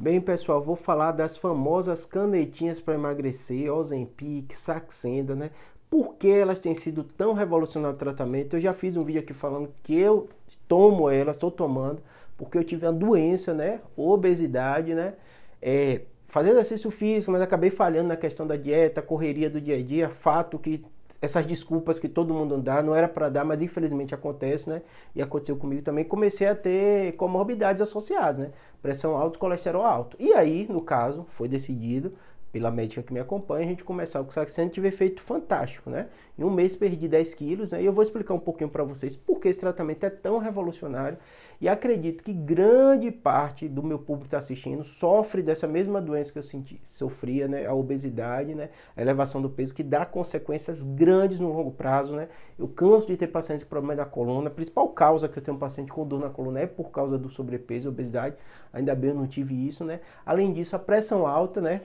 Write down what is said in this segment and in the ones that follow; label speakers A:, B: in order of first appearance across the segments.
A: Bem, pessoal, vou falar das famosas canetinhas para emagrecer, Ozempic, Saxenda, né? Por que elas têm sido tão revolucionárias no tratamento? Eu já fiz um vídeo aqui falando que eu tomo elas, estou tomando, porque eu tive uma doença, né? Obesidade, né? Fazendo exercício físico, mas acabei falhando na questão da dieta, correria do dia a dia, fato que essas desculpas que todo mundo dá, não era para dar, mas infelizmente acontece, né? E aconteceu comigo também. Comecei a ter comorbidades associadas, né? Pressão alta, colesterol alto. E aí, no caso, foi decidido pela médica que me acompanha, a gente começar com o Saxenda, tive efeito fantástico, né? Em um mês perdi 10 quilos, né? E eu vou explicar um pouquinho para vocês por que esse tratamento é tão revolucionário. E acredito que grande parte do meu público que está assistindo sofre dessa mesma doença que eu sofria, né? A obesidade, né? A elevação do peso, que dá consequências grandes no longo prazo, né? Eu canso de ter pacientes com problema da coluna. A principal causa que eu tenho um paciente com dor na coluna é por causa do sobrepeso e obesidade. Ainda bem eu não tive isso, né? Além disso, a pressão alta, né?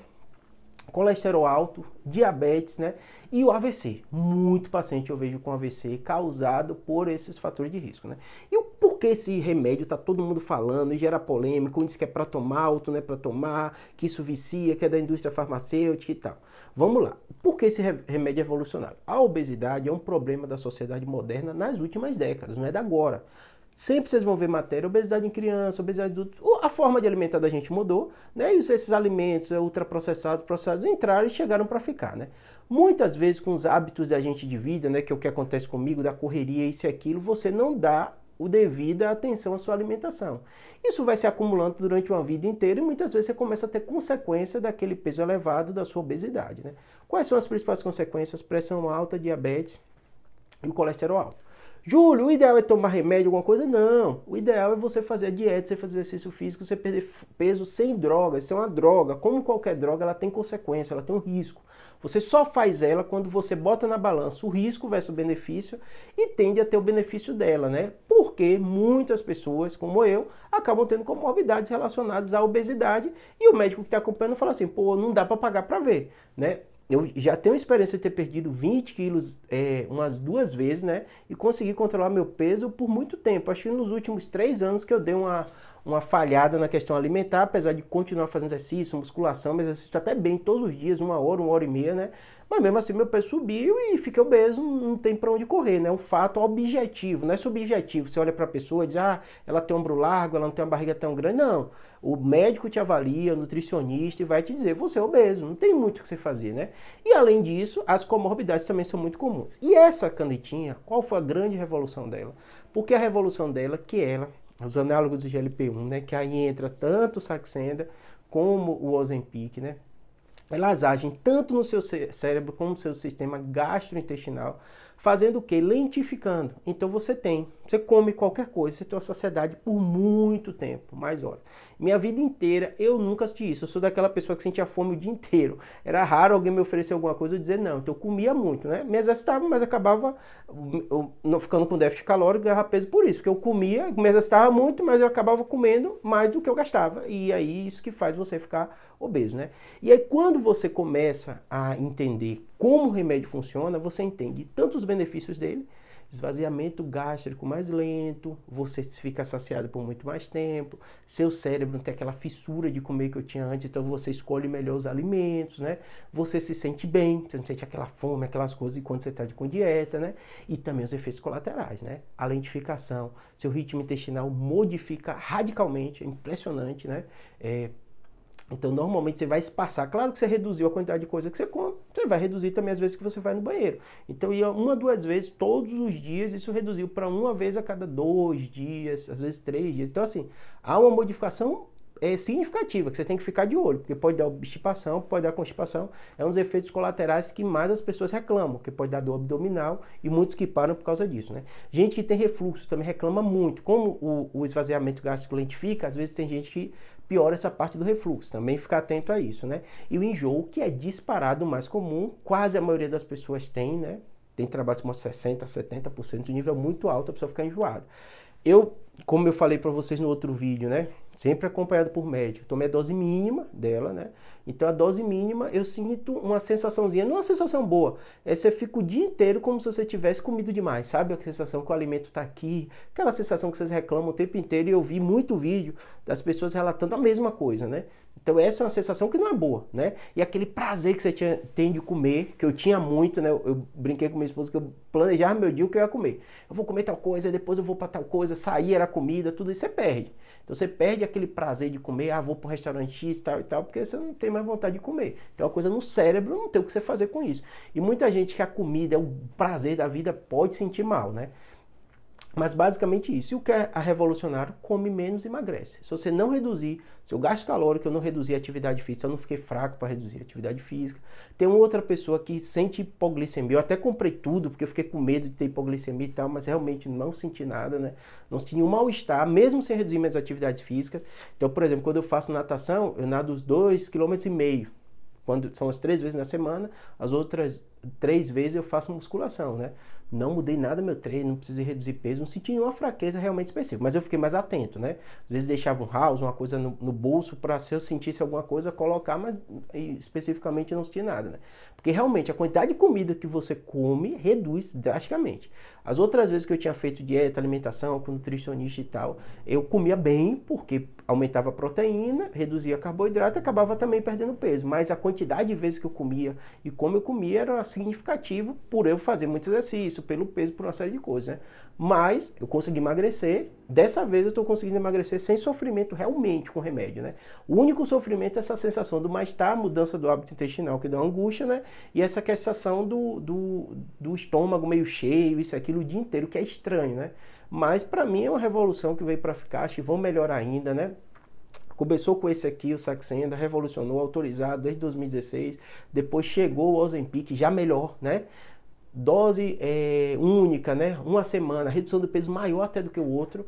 A: Colesterol alto, diabetes, né? E o AVC. Muito paciente eu vejo com AVC causado por esses fatores de risco, né? E por que esse remédio tá todo mundo falando e gera polêmica, um diz que é para tomar, outro não é para tomar, que isso vicia, que é da indústria farmacêutica e tal. Vamos lá. Por que esse remédio é evolucionário? A obesidade é um problema da sociedade moderna nas últimas décadas, não é da agora. Sempre vocês vão ver matéria, obesidade em criança, obesidade adulto. A forma de alimentar da gente mudou, né? E esses alimentos ultraprocessados, processados entraram e chegaram para ficar, né? Muitas vezes com os hábitos da gente de vida, né? Que é o que acontece comigo, da correria, isso e aquilo, você não dá o devida atenção à sua alimentação. Isso vai se acumulando durante uma vida inteira e muitas vezes você começa a ter consequência daquele peso elevado da sua obesidade, né? Quais são as principais consequências? Pressão alta, diabetes e o colesterol alto. Júlio, o ideal é tomar remédio, alguma coisa? Não. O ideal é você fazer a dieta, você fazer exercício físico, você perder peso sem droga. Isso é uma droga. Como qualquer droga, ela tem consequência, ela tem um risco. Você só faz ela quando você bota na balança o risco versus o benefício e tende a ter o benefício dela, né? Porque muitas pessoas, como eu, acabam tendo comorbidades relacionadas à obesidade e o médico que está acompanhando fala assim, pô, não dá para pagar para ver, né? Eu já tenho experiência de ter perdido 20 quilos umas 2 vezes, né? E consegui controlar meu peso por muito tempo. Acho que nos últimos 3 anos que eu dei uma falhada na questão alimentar, apesar de continuar fazendo exercício, musculação, mas exercício até bem todos os dias, 1 hora e meia, né? Mas mesmo assim meu peso subiu e fiquei obeso, não tem para onde correr, né? É um fato objetivo, não é subjetivo. Você olha para a pessoa e diz, ah, ela tem ombro largo, ela não tem uma barriga tão grande. Não, o médico te avalia, o nutricionista, e vai te dizer, você é obeso, não tem muito o que você fazer, né? E além disso, as comorbidades também são muito comuns. E essa canetinha, qual foi a grande revolução dela? Porque a revolução dela, que ela, os análogos do GLP-1, né? Que aí entra tanto o Saxenda como o Ozempic, né? Elas agem tanto no seu cérebro como no seu sistema gastrointestinal, fazendo o quê? Lentificando. Então você come qualquer coisa, você tem uma saciedade por muito tempo, mais horas. Minha vida inteira eu nunca assisti isso. Eu sou daquela pessoa que sentia fome o dia inteiro. Era raro alguém me oferecer alguma coisa e dizer não. Então eu comia muito, né? Me exercitava, mas acabava não ficando com déficit calórico e ganhava peso por isso. Porque eu comia, me exercitava muito, mas eu acabava comendo mais do que eu gastava. E aí isso que faz você ficar obeso, né? E aí quando você começa a entender como o remédio funciona, você entende tanto os benefícios dele, esvaziamento gástrico mais lento, você fica saciado por muito mais tempo, seu cérebro não tem aquela fissura de comer que eu tinha antes, então você escolhe melhor os alimentos, né? Você se sente bem, você não sente aquela fome, aquelas coisas enquanto você está com dieta, né? E também os efeitos colaterais, né? A lentificação, seu ritmo intestinal modifica radicalmente, é impressionante, né? Então, normalmente você vai espaçar. Claro que você reduziu a quantidade de coisa que você come, você vai reduzir também as vezes que você vai no banheiro. Então, ia 1, 2 vezes todos os dias, isso reduziu para 1 vez a cada 2 dias, às vezes 3 dias. Então, assim, há uma modificação significativa, que você tem que ficar de olho, porque pode dar obstipação, pode dar constipação, é um dos efeitos colaterais que mais as pessoas reclamam, que pode dar dor abdominal e muitos que param por causa disso, né? Gente que tem refluxo também reclama muito, como o esvaziamento gástrico lentifica, às vezes tem gente que piora essa parte do refluxo, também ficar atento a isso, né? E o enjoo, que é disparado mais comum, quase a maioria das pessoas tem, né? Tem trabalhos com 60%, 70%, um nível muito alto, a pessoa fica enjoada. Como eu falei para vocês no outro vídeo, né? sempre acompanhado por médico. Tomei a dose mínima dela, né? Então a dose mínima eu sinto uma sensaçãozinha, não é uma sensação boa, você fica o dia inteiro como se você tivesse comido demais, sabe? A sensação que o alimento tá aqui, aquela sensação que vocês reclamam o tempo inteiro, e eu vi muito vídeo das pessoas relatando a mesma coisa, né? Então essa é uma sensação que não é boa, né? E aquele prazer que você tem de comer, que eu tinha muito, né? Eu brinquei com minha esposa que eu planejava meu dia o que eu ia comer. Eu vou comer tal coisa, depois eu vou para tal coisa, sair era comida, tudo isso você perde. Então você perde aquele prazer de comer, vou pro restaurante X, tal e tal, porque você não tem mais vontade de comer. Então é uma coisa no cérebro, não tem o que você fazer com isso. E muita gente que a comida é o prazer da vida pode sentir mal, né? Mas basicamente isso. E o que é a Revolucionário? Come menos e emagrece. Se você não reduzir seu gasto calórico, eu não reduzir a atividade física, eu não fiquei fraco para reduzir a atividade física. Tem uma outra pessoa que sente hipoglicemia. Eu até comprei tudo, porque eu fiquei com medo de ter hipoglicemia e tal, mas realmente não senti nada, né? Não senti nenhum mal-estar, mesmo sem reduzir minhas atividades físicas. Então, por exemplo, quando eu faço natação, eu nado os 2,5 km. Quando são as 3 vezes na semana, as outras 3 vezes eu faço musculação, né? Não mudei nada meu treino, não precisei reduzir peso, não senti nenhuma fraqueza realmente específica, mas eu fiquei mais atento, né? Às vezes deixava um house, uma coisa no bolso, para se eu sentisse alguma coisa, colocar, mas especificamente não senti nada, né? Porque realmente a quantidade de comida que você come reduz drasticamente. As outras vezes que eu tinha feito dieta, alimentação, com nutricionista e tal, eu comia bem, porque aumentava a proteína, reduzia carboidrato e acabava também perdendo peso. Mas a quantidade de vezes que eu comia e como eu comia era significativo por eu fazer muito exercício, pelo peso, por uma série de coisas, né? Mas eu consegui emagrecer. Dessa vez eu estou conseguindo emagrecer sem sofrimento realmente com remédio, né? O único sofrimento é essa sensação do mal-estar, mudança do hábito intestinal que dá uma angústia, né? E essa sensação do estômago meio cheio, isso aquilo o dia inteiro, que é estranho, né? Mas para mim é uma revolução que veio para ficar, acho que vão melhorar ainda, né? Começou com esse aqui, o Saxenda, revolucionou, autorizado desde 2016, depois chegou o Ozempic, já melhor, né? Dose única, né? Uma semana, redução do peso maior até do que o outro.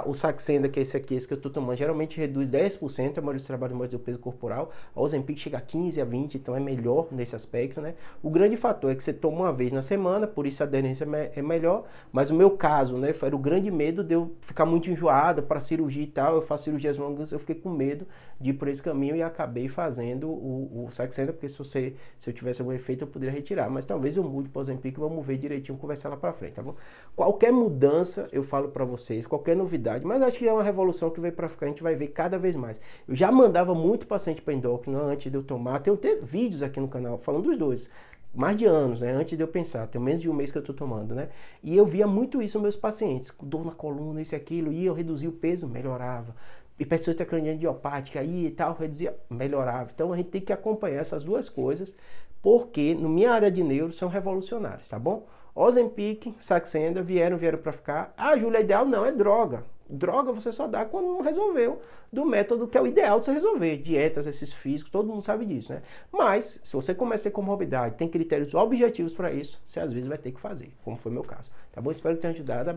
A: O Saxenda, que é esse aqui, esse que eu tô tomando, geralmente reduz 10%, a maioria dos trabalhos mais do peso corporal. A Ozempic chega a 15 a 20, então é melhor nesse aspecto, né? O grande fator é que você toma uma vez na semana, por isso a aderência é melhor, mas o meu caso, né, era o grande medo de eu ficar muito enjoado para cirurgia e tal. Eu faço cirurgias longas, eu fiquei com medo de ir por esse caminho e acabei fazendo o Saxenda, porque se eu tivesse algum efeito eu poderia retirar, mas talvez eu mude para o Ozempic, vamos ver direitinho, conversar lá pra frente, tá bom? Qualquer mudança, eu falo pra vocês, qualquer novidade, mas acho que é uma revolução que veio pra ficar, a gente vai ver cada vez mais. Eu já mandava muito paciente pra endócrino antes de eu tomar, tenho vídeos aqui no canal falando dos dois, mais de anos, né? Antes de eu pensar, tem menos de um mês que eu tô tomando, né? E eu via muito isso nos meus pacientes, dor na coluna, isso e aquilo, e eu reduzia o peso, melhorava. Hipertrofia craniana idiopática aí e tal, reduzia, melhorava. Então a gente tem que acompanhar essas duas coisas, porque na minha área de neuro são revolucionários, tá bom? Ozempic, Saxenda vieram para ficar. Júlia, ideal não, é droga. Droga você só dá quando não resolveu do método que é o ideal de você resolver. Dieta, exercício físico, todo mundo sabe disso, né? Mas, se você começa a ter comorbidade, tem critérios objetivos para isso, você às vezes vai ter que fazer, como foi meu caso. Tá bom? Espero que tenha ajudado.